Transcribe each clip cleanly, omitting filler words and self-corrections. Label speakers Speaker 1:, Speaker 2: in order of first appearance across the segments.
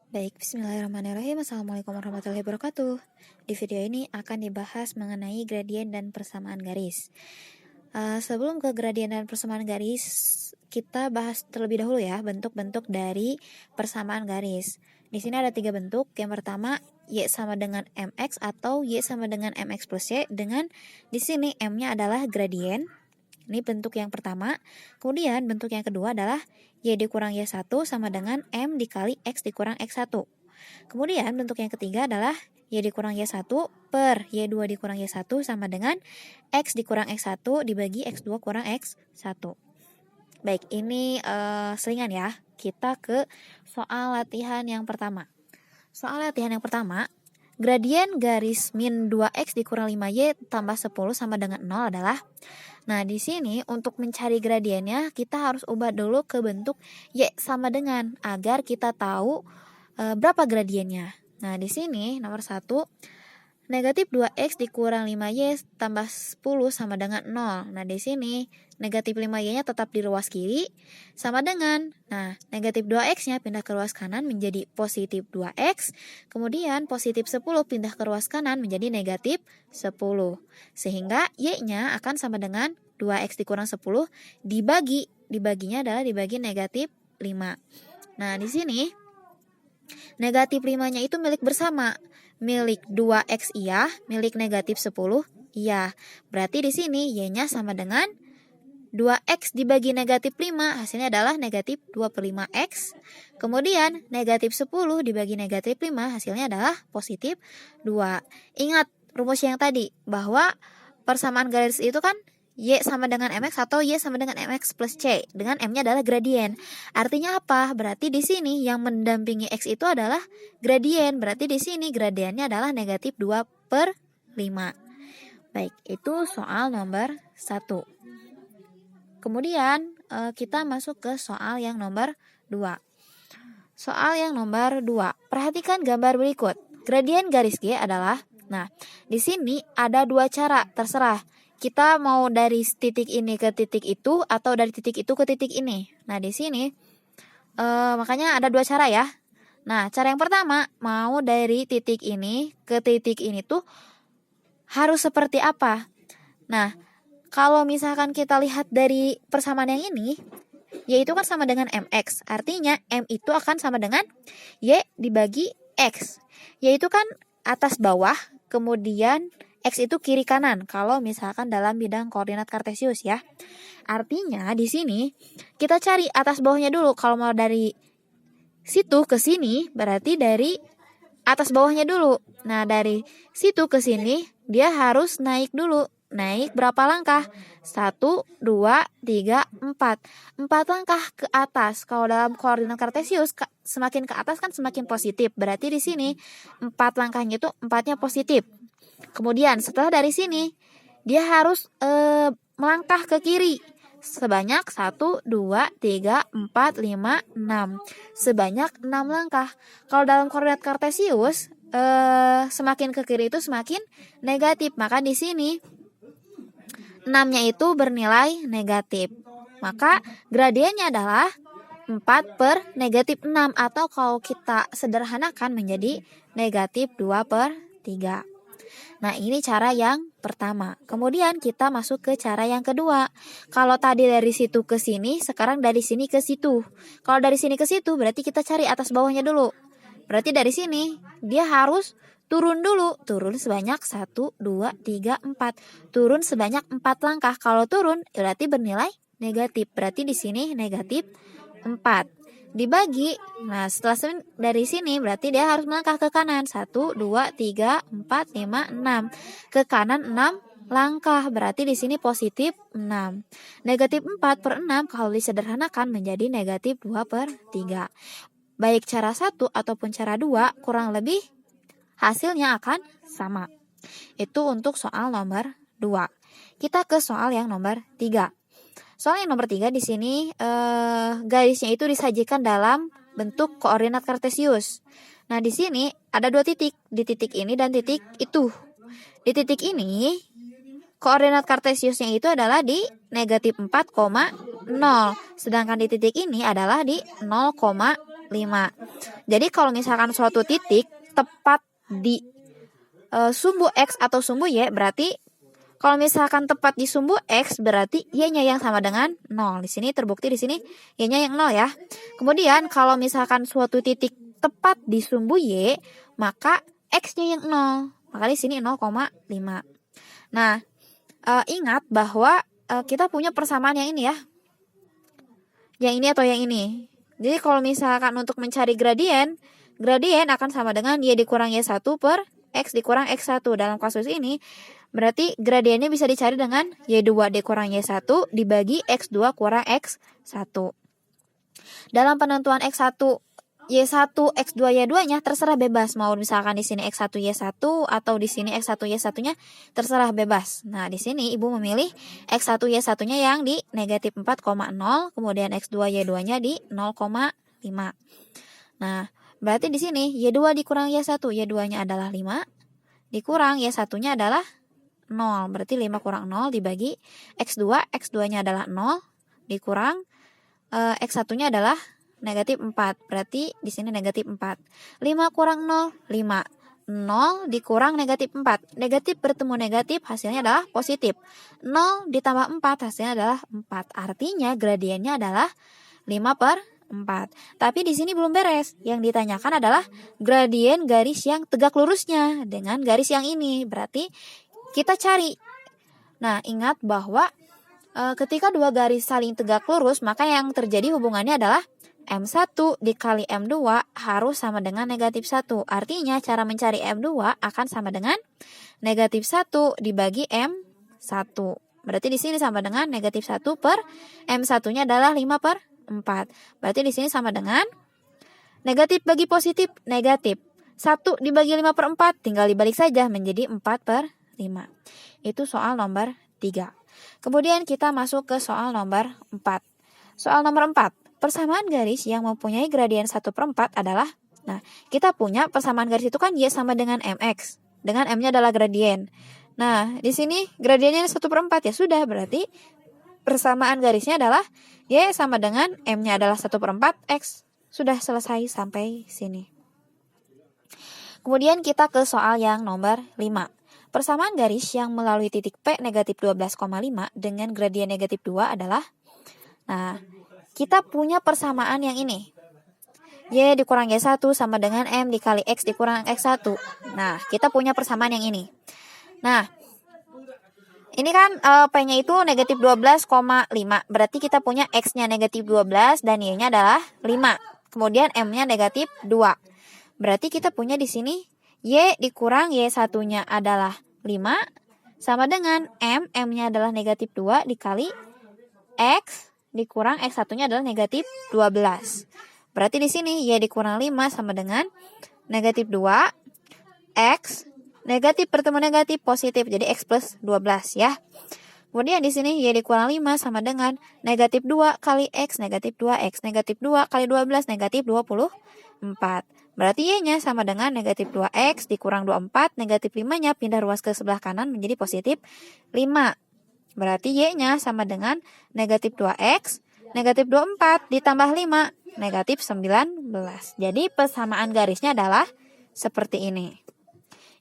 Speaker 1: Baik, bismillahirrahmanirrahim. Assalamualaikum warahmatullahi wabarakatuh. Di video ini akan dibahas mengenai gradien dan persamaan garis. Sebelum ke gradien dan persamaan garis, kita bahas terlebih dahulu ya bentuk-bentuk dari persamaan garis. Di sini ada 3 bentuk. Yang pertama, Y sama dengan MX atau Y sama dengan MX plus Y dengan di sini M-nya adalah gradien. Ini bentuk yang pertama. Kemudian bentuk yang kedua adalah Y dikurang Y1 sama dengan M dikali X dikurang X1. Kemudian bentuk yang ketiga adalah Y dikurang Y1 per Y2 dikurang Y1 sama dengan X dikurang X1 dibagi X2 kurang X1. Baik, ini selingan ya. Kita ke soal latihan yang pertama. Soal latihan yang pertama, gradien garis min 2X dikurang 5Y tambah 10 sama dengan 0 adalah. Nah, di sini untuk mencari gradiennya kita harus ubah dulu ke bentuk Y sama dengan agar kita tahu berapa gradiennya. Nah, di sini nomor 1, negatif 2X dikurang 5Y tambah 10 sama dengan 0. Nah, di sini negatif 5Y-nya tetap di ruas kiri sama dengan, nah, negatif 2X-nya pindah ke ruas kanan menjadi positif 2X. Kemudian positif 10 pindah ke ruas kanan menjadi negatif 10. Sehingga Y-nya akan sama dengan 2X dikurang 10 dibaginya adalah dibagi negatif 5. Nah, di sini negatif 5-nya itu milik bersama. Milik 2X iya, milik negatif 10 iya. Berarti di sini Y-nya sama dengan 2X dibagi negatif 5, hasilnya adalah negatif 2/5X. Kemudian negatif 10 dibagi negatif 5, hasilnya adalah positif 2. Ingat rumus yang tadi, bahwa persamaan garis itu kan Y sama dengan MX atau Y sama dengan MX plus C, dengan M-nya adalah gradien. Artinya apa? Berarti di sini yang mendampingi X itu adalah gradien. Berarti di sini gradiennya adalah negatif 2/5. Baik, itu soal nomor 1. Kemudian kita masuk ke soal yang nomor 2. Soal yang nomor 2. Perhatikan gambar berikut. Gradien garis G adalah, nah, di sini ada 2 cara, terserah. Kita mau dari titik ini ke titik itu atau dari titik itu ke titik ini. Nah, di sini makanya ada 2 cara ya. Nah, cara yang pertama, mau dari titik ini ke titik ini tuh harus seperti apa? Nah, kalau misalkan kita lihat dari persamaan yang ini, Y itu kan sama dengan MX. Artinya M itu akan sama dengan Y dibagi X. Y itu kan atas bawah, kemudian X itu kiri kanan kalau misalkan dalam bidang koordinat kartesius ya. Artinya di sini kita cari atas bawahnya dulu. Kalau mau dari situ ke sini berarti dari atas bawahnya dulu. Nah, dari situ ke sini dia harus naik dulu. Naik berapa langkah? 1, 2, 3, 4. 4 langkah ke atas. Kalau dalam koordinat kartesius semakin ke atas kan semakin positif. Berarti di sini 4 langkahnya itu 4-nya positif. Kemudian setelah dari sini dia harus melangkah ke kiri sebanyak 1, 2, 3, 4, 5, 6. Sebanyak 6 langkah. Kalau dalam koordinat kartesius semakin ke kiri itu semakin negatif. Maka di sini 6-nya itu bernilai negatif. Maka gradiennya adalah 4 per negatif 6 atau kalau kita sederhanakan menjadi negatif 2/3. Nah, ini cara yang pertama. Kemudian kita masuk ke cara yang kedua. Kalau tadi dari situ ke sini, sekarang dari sini ke situ. Kalau dari sini ke situ, berarti kita cari atas bawahnya dulu. Berarti dari sini, dia harus turun dulu. Turun sebanyak 1, 2, 3, 4. Turun sebanyak 4 langkah. Kalau turun, berarti bernilai negatif. Berarti di sini negatif 4. Dibagi, nah setelah dari sini berarti dia harus melangkah ke kanan 1, 2, 3, 4, 5, 6. Ke kanan 6 langkah, berarti di sini positif 6. Negatif 4/6 kalau disederhanakan menjadi negatif 2/3. Baik cara 1 ataupun cara 2 kurang lebih hasilnya akan sama. Itu untuk soal nomor 2. Kita ke soal yang nomor 3. Soal yang nomor 3 di sini garisnya itu disajikan dalam bentuk koordinat kartesius. Nah, di sini ada 2 titik, di titik ini dan titik itu. Di titik ini koordinat kartesiusnya itu adalah di negatif 4,0. Sedangkan di titik ini adalah di 0,5. Jadi kalau misalkan suatu titik tepat di sumbu X atau sumbu Y, berarti kalau misalkan tepat di sumbu X berarti Y-nya yang sama dengan 0. Di sini terbukti di sini Y-nya yang 0 ya. Kemudian kalau misalkan suatu titik tepat di sumbu Y, maka X-nya yang 0. Maka di sini 0,5. Nah, ingat bahwa kita punya persamaan yang ini ya. Yang ini atau yang ini. Jadi kalau misalkan untuk mencari gradien akan sama dengan Y dikurang Y1 per X dikurang X1. Dalam kasus ini, berarti gradiennya bisa dicari dengan Y2 dikurang Y1 dibagi X2 kurang X1. Dalam penentuan X1, Y1, X2, Y2-nya terserah bebas. Mau misalkan di sini X1, Y1 atau di sini X1, Y1-nya terserah bebas. Nah, di sini Ibu memilih X1, Y1-nya yang di negatif 4,0, kemudian X2, Y2-nya di 0,5. Nah, berarti di sini Y2 dikurang Y1, Y2-nya adalah 5, dikurang Y1-nya adalah 0. Berarti 5 kurang 0 dibagi X2, X2-nya adalah 0, dikurang X1-nya adalah negatif 4. Berarti di sini negatif 4. 5 kurang 0, 5. 0 dikurang negatif 4. Negatif bertemu negatif, hasilnya adalah positif. 0 ditambah 4, hasilnya adalah 4. Artinya gradiennya adalah 5 per 4. Tapi di sini belum beres. Yang ditanyakan adalah gradien garis yang tegak lurusnya dengan garis yang ini. Berarti kita cari. Nah, ingat bahwa ketika dua garis saling tegak lurus, maka yang terjadi hubungannya adalah M1 dikali M2 harus sama dengan negatif 1. Artinya cara mencari M2 akan sama dengan negatif 1 dibagi M1. Berarti di sini sama dengan negatif 1 per M1-nya adalah 5 per 4. Berarti di sini sama dengan negatif bagi positif, negatif. 1 dibagi 5 per 4, tinggal dibalik saja menjadi 4 per 5. Itu soal nomor 3. Kemudian kita masuk ke soal nomor 4. Soal nomor 4. Persamaan garis yang mempunyai gradien 1 per 4 adalah, nah, kita punya persamaan garis itu kan Y sama dengan MX. Dengan M-nya adalah gradien. Nah, di sini gradiennya 1 per 4 ya sudah, berarti persamaan garisnya adalah Y sama dengan M-nya adalah 1 per 4 X. Sudah selesai sampai sini. Kemudian kita ke soal yang nomor 5. Persamaan garis yang melalui titik P negatif 12,5 dengan gradien negatif 2 adalah, nah, kita punya persamaan yang ini. Y dikurang Y1 sama dengan M dikali X dikurang X1. Nah, kita punya persamaan yang ini. Nah, ini kan P-nya itu negatif 12,5. Berarti kita punya X-nya negatif 12 dan Y-nya adalah 5. Kemudian M-nya negatif 2. Berarti kita punya di sini Y dikurang Y1-nya adalah 5 sama dengan M-nya adalah negatif 2 dikali X dikurang X1-nya adalah negatif 12. Berarti di sini Y dikurang 5 sama dengan negatif 2, X, negatif bertemu negatif positif, jadi X plus 12 ya. Kemudian di sini Y dikurang 5 sama dengan negatif 2 kali X, negatif 2X, negatif 2 kali 12, negatif 24. Berarti Y-nya sama dengan negatif 2X dikurang 24, negatif 5-nya pindah ruas ke sebelah kanan menjadi positif 5. Berarti Y-nya sama dengan negatif 2X, negatif 24 ditambah 5, negatif 19. Jadi persamaan garisnya adalah seperti ini.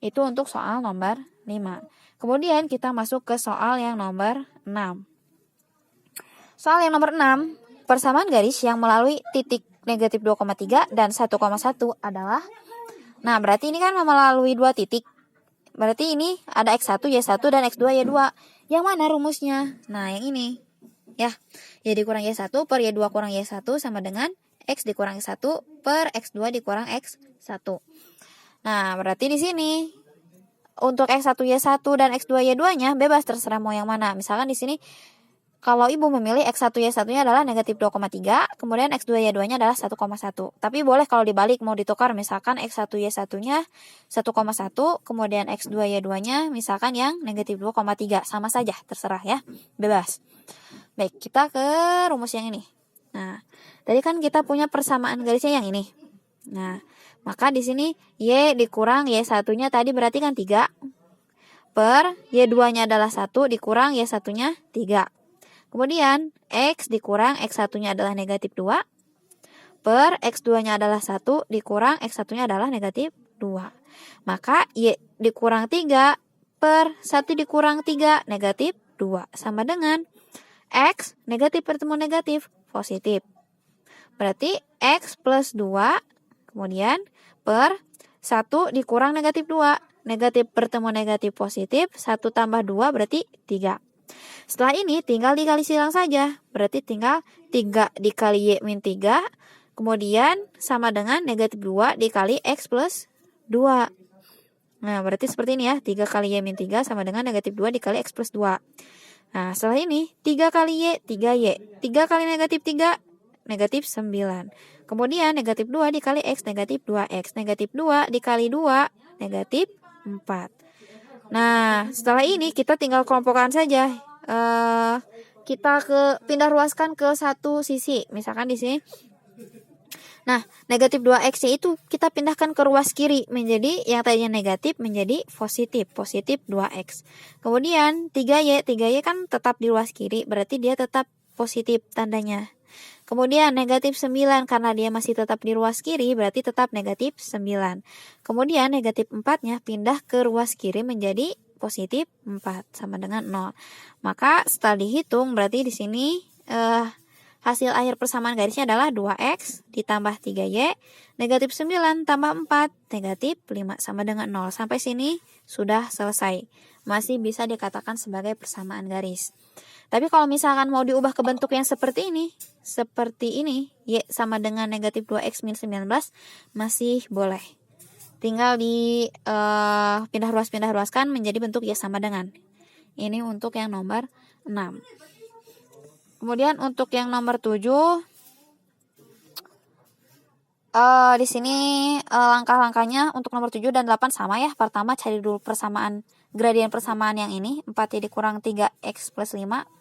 Speaker 1: Itu untuk soal nomor 5. Kemudian kita masuk ke soal yang nomor 6. Soal yang nomor 6, persamaan garis yang melalui titik negatif 2,3 dan 1,1 adalah, nah berarti ini kan melalui dua titik. Berarti ini ada X1, Y1 dan X2, Y2. Yang mana rumusnya? Nah, yang ini. Ya, Y dikurang Y1 per Y2 kurang Y1 sama dengan X dikurang Y1 per X2 dikurang X1. Nah, berarti di sini untuk X1, Y1 dan X2, Y2-nya bebas terserah mau yang mana. Misalkan di sini kalau Ibu memilih X1, Y1-nya adalah negatif 2,3, kemudian X2, Y2-nya adalah 1,1. Tapi boleh kalau dibalik mau ditukar, misalkan X1, Y1-nya 1,1, kemudian X2, Y2-nya misalkan yang negatif 2,3. Sama saja, terserah ya, bebas. Baik, kita ke rumus yang ini. Nah, tadi kan kita punya persamaan garisnya yang ini. Nah, maka di sini Y dikurang Y1-nya tadi berarti kan 3, per Y2-nya adalah 1 dikurang Y1-nya 3. Kemudian X dikurang X1-nya adalah negatif 2, per X2-nya adalah 1 dikurang X1-nya adalah negatif 2. Maka Y dikurang 3 per 1 dikurang 3 negatif 2 sama dengan X negatif bertemu negatif positif. Berarti X plus 2 kemudian per 1 dikurang negatif 2. Negatif bertemu negatif positif, 1 tambah 2 berarti 3. Setelah ini tinggal dikali silang saja. Berarti tinggal 3 dikali Y min 3. Kemudian sama dengan negatif 2 dikali X plus 2. Nah, berarti seperti ini ya. 3 kali Y min 3 sama dengan negatif 2 dikali X plus 2. Nah, setelah ini 3 kali Y, 3Y. 3 kali negatif 3, negatif 9. Kemudian negatif 2 dikali X, negatif 2X. Negatif 2 dikali 2, negatif 4. Nah, setelah ini kita tinggal kelompokkan saja. Kita pindah ruaskan ke satu sisi. Misalkan di sini. Nah, negatif 2X itu kita pindahkan ke ruas kiri menjadi yang tadinya negatif menjadi positif, positif 2X. Kemudian 3Y kan tetap di ruas kiri, berarti dia tetap positif tandanya. Kemudian negatif 9 karena dia masih tetap di ruas kiri berarti tetap negatif 9. Kemudian negatif 4-nya pindah ke ruas kiri menjadi positif 4 sama dengan 0. Maka setelah dihitung berarti di sini hasil akhir persamaan garisnya adalah 2X ditambah 3Y, negatif 9 tambah 4, negatif 5 sama dengan 0. Sampai sini sudah selesai. Masih bisa dikatakan sebagai persamaan garis. Tapi kalau misalkan mau diubah ke bentuk yang seperti ini, Y sama dengan negatif 2X min 19, masih boleh. Tinggal di pindah ruaskan menjadi bentuk Y sama dengan. Ini untuk yang nomor 6. Kemudian untuk yang nomor 7, di sini langkah-langkahnya untuk nomor 7 dan 8 sama ya. Pertama cari dulu gradien persamaan yang ini, 4Y dikurang 3X plus 5.